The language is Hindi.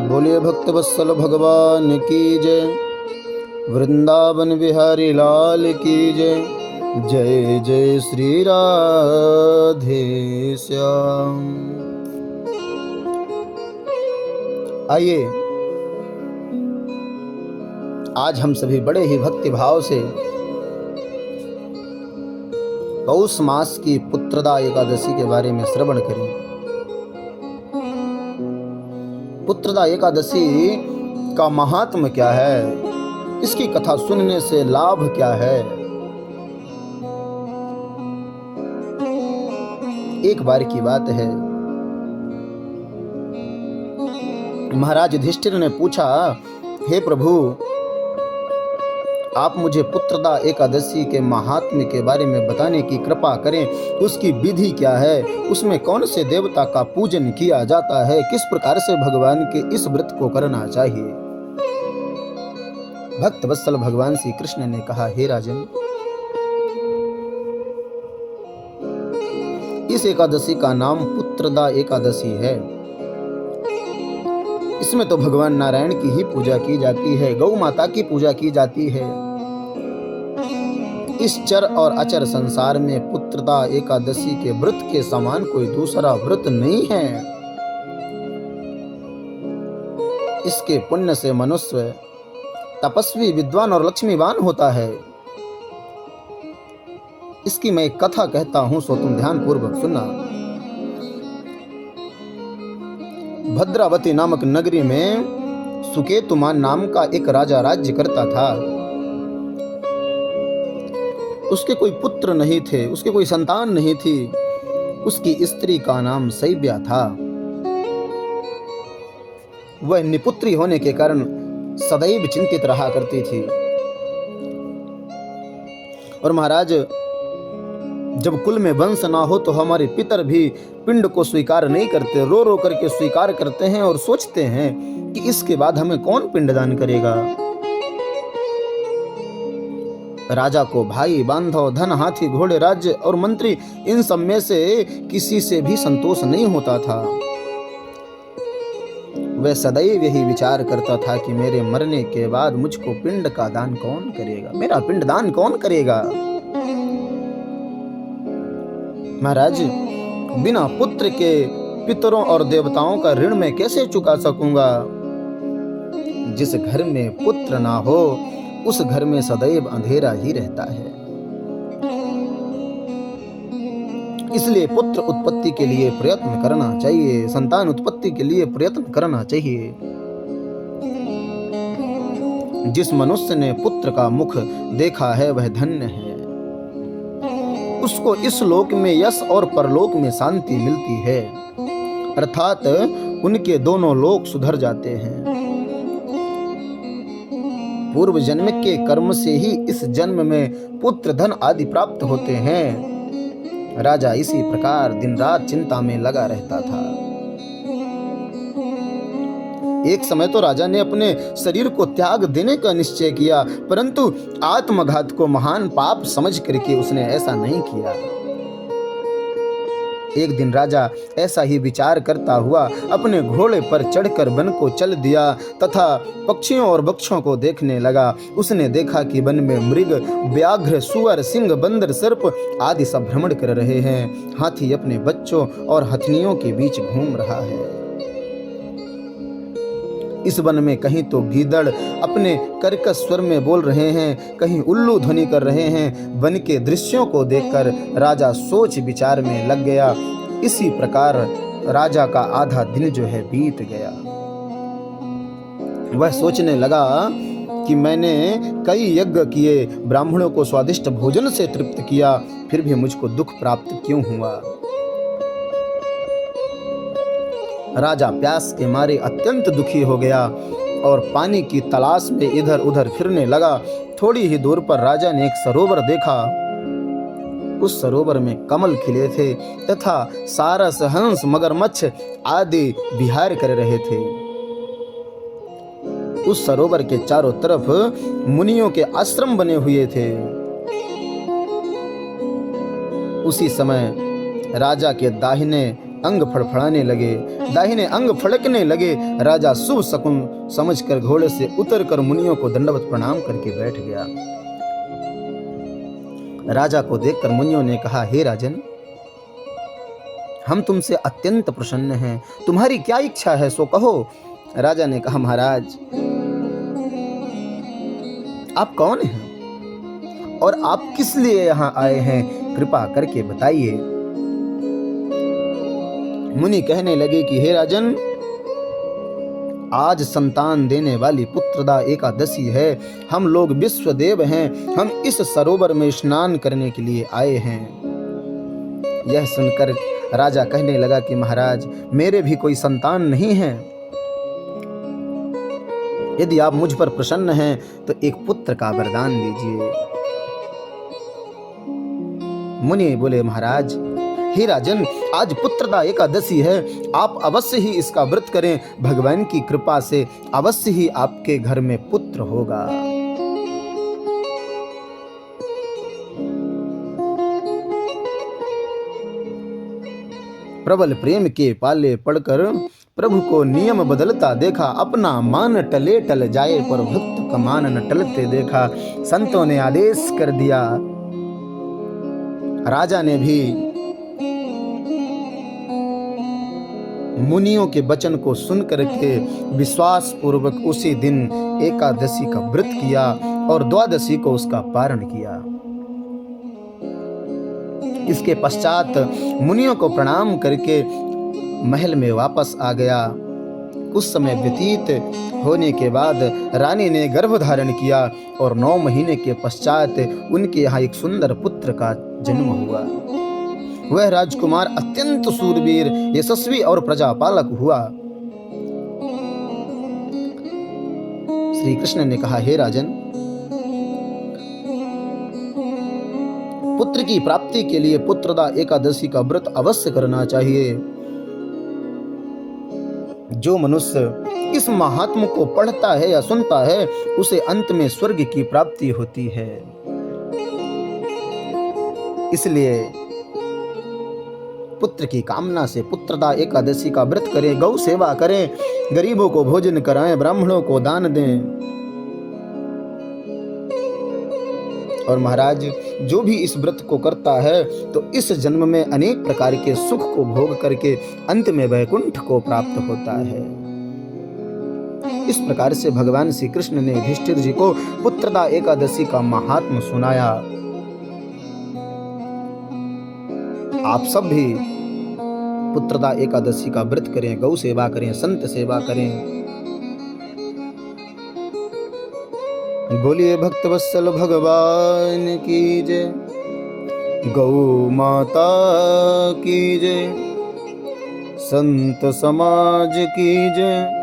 बोलिए भक्तवत्सल भगवान की जय, वृंदावन बिहारी लाल की जय। जय जय श्री राधे श्याम। आइए आज हम सभी बड़े ही भक्ति भाव से पौष मास की पुत्रदा एकादशी के बारे में श्रवण करें। पुत्रदा एकादशी का महात्म क्या है, इसकी कथा सुनने से लाभ क्या है। एक बार की बात है, महाराज युधिष्ठिर ने पूछा, हे प्रभु, आप मुझे पुत्रदा एकादशी के महात्म्य के बारे में बताने की कृपा करें। उसकी विधि क्या है, उसमें कौन से देवता का पूजन किया जाता है, किस प्रकार से भगवान के इस व्रत को करना चाहिए। भक्त वत्सल भगवान श्री कृष्ण ने कहा, हे राजन, इस एकादशी का नाम पुत्रदा एकादशी है। इसमें तो भगवान नारायण की ही पूजा की जाती है, गौ माता की पूजा की जाती है। इस चर और अचर संसार में पुत्रदा एकादशी के व्रत के समान कोई दूसरा व्रत नहीं है। इसके पुण्य से मनुष्य तपस्वी, विद्वान और लक्ष्मीवान होता है। इसकी मैं एक कथा कहता हूं, सो तुम ध्यान पूर्वक सुनना। भद्रावती नामक नगरी में सुकेतुमान नाम का एक राजा राज्य करता था। उसके कोई पुत्र नहीं थे, उसके कोई संतान नहीं थी। उसकी स्त्री का नाम सैब्या था। वह निपुत्री होने के कारण सदैव चिंतित रहा करती थी। और महाराज, जब कुल में वंश ना हो तो हमारे पितर भी पिंड को स्वीकार नहीं करते, रो रो करके स्वीकार करते हैं और सोचते हैं कि इसके बाद हमें कौन पिंडदान करेगा। राजा को भाई, बांधव, धन, हाथी, घोड़े, राज्य और मंत्री, इन सब में से किसी से भी संतोष नहीं होता था। वह सदैव यही विचार करता था कि मेरे मरने के बाद मुझको पिंड का दान कौन करेगा, मेरा पिंड दान कौन करेगा। महाराज, बिना पुत्र के पितरों और देवताओं का ऋण मैं कैसे चुका सकूंगा। जिस घर में पुत्र ना हो उस घर में सदैव अंधेरा ही रहता है। इसलिए पुत्र उत्पत्ति के लिए प्रयत्न करना चाहिए, संतान उत्पत्ति के लिए प्रयत्न करना चाहिए। जिस मनुष्य ने पुत्र का मुख देखा है वह धन्य है। उसको इस लोक में यश और परलोक में शांति मिलती है, अर्थात उनके दोनों लोक सुधर जाते हैं। पूर्व जन्म के कर्म से ही इस जन्म में पुत्र, धन आदि प्राप्त होते हैं। राजा इसी प्रकार दिन रात चिंता में लगा रहता था। एक समय तो राजा ने अपने शरीर को त्याग देने का निश्चय किया, परंतु आत्मघात को महान पाप समझ करके उसने ऐसा नहीं किया। एक दिन राजा ऐसा ही विचार करता हुआ अपने घोड़े पर चढ़कर वन को चल दिया तथा पक्षियों और वृक्षों को देखने लगा। उसने देखा कि वन में मृग, व्याघ्र, सुअर, सिंह, बंदर, सर्प आदि सब भ्रमण कर रहे हैं। हाथी अपने बच्चों और हथनियों के बीच घूम रहा है। इस वन में कहीं तो गीदड़ अपने कर्कश स्वर में बोल रहे हैं, कहीं उल्लू ध्वनि कर रहे हैं। वन के दृश्यों को देखकर राजा सोच विचार में लग गया। इसी प्रकार राजा का आधा दिन जो है बीत गया। वह सोचने लगा कि मैंने कई यज्ञ किए, ब्राह्मणों को स्वादिष्ट भोजन से तृप्त किया, फिर भी मुझको दुख प्राप्त क्यों हुआ। राजा प्यास के मारे अत्यंत दुखी हो गया और पानी की तलाश में इधर उधर फिरने लगा। थोड़ी ही दूर पर राजा ने एक सरोवर देखा। उस सरोवर में कमल खिले थे तथा सारस, हंस, मगरमच्छ आदि विहार कर रहे थे। उस सरोवर के चारों तरफ मुनियों के आश्रम बने हुए थे। उसी समय राजा के दाहिने अंग फड़फड़ाने लगे, दाहिने अंग फड़कने लगे। राजा शुभ शकुन समझकर घोड़े से उतरकर मुनियों को दंडवत प्रणाम करके बैठ गया। राजा को देखकर मुनियों ने कहा, हे राजन, हम तुमसे अत्यंत प्रसन्न हैं, तुम्हारी क्या इच्छा है सो कहो। राजा ने कहा, महाराज, आप कौन हैं और आप किस लिए यहाँ आए हैं, कृपा करके बताइए। मुनि कहने लगे कि हे राजन, आज संतान देने वाली पुत्रदा एकादशी है। हम लोग विश्वदेव हैं, हम इस सरोवर में स्नान करने के लिए आए हैं। यह सुनकर राजा कहने लगा कि महाराज, मेरे भी कोई संतान नहीं है। यदि आप मुझ पर प्रसन्न हैं तो एक पुत्र का वरदान दीजिए। मुनि बोले, महाराज, हे राजन, आज पुत्रदा एकादशी है, आप अवश्य ही इसका व्रत करें। भगवान की कृपा से अवश्य ही आपके घर में पुत्र होगा। प्रबल प्रेम के पाले पड़कर प्रभु को नियम बदलता देखा। अपना मान टले टल जाए पर भक्त का मान न टलते देखा। संतों ने आदेश कर दिया। राजा ने भी मुनियों के वचन को सुनकर के विश्वास पूर्वक उसी दिन एकादशी का व्रत किया और द्वादशी को उसका पारण किया। इसके पश्चात मुनियों को प्रणाम करके महल में वापस आ गया। कुछ समय व्यतीत होने के बाद रानी ने गर्भ धारण किया और 9 महीने के पश्चात उनके यहाँ एक सुंदर पुत्र का जन्म हुआ। वह राजकुमार अत्यंत शूरवीर, यशस्वी और प्रजापालक हुआ। श्री कृष्ण ने कहा, हे राजन, पुत्र की प्राप्ति के लिए पुत्रदा एकादशी का व्रत अवश्य करना चाहिए। जो मनुष्य इस महात्म को पढ़ता है या सुनता है, उसे अंत में स्वर्ग की प्राप्ति होती है। इसलिए पुत्र की कामना से पुत्रदा एकादशी का व्रत करें, गौ सेवा करें, गरीबों को भोजन कराएं, ब्राह्मणों को दान दें। और महाराज, जो भी इस व्रत को करता है तो इस जन्म में अनेक प्रकार के सुख को भोग करके अंत में वैकुंठ को प्राप्त होता है। इस प्रकार से भगवान श्री कृष्ण ने युधिष्ठिर जी को पुत्रदा एकादशी का महात्म सुनाया। आप सब भी पुत्रदा एकादशी का व्रत करें, गौ सेवा करें, संत सेवा करें। बोलिए भक्तवत्सल भगवान की जय, गौ माता की जय, संत समाज की जय।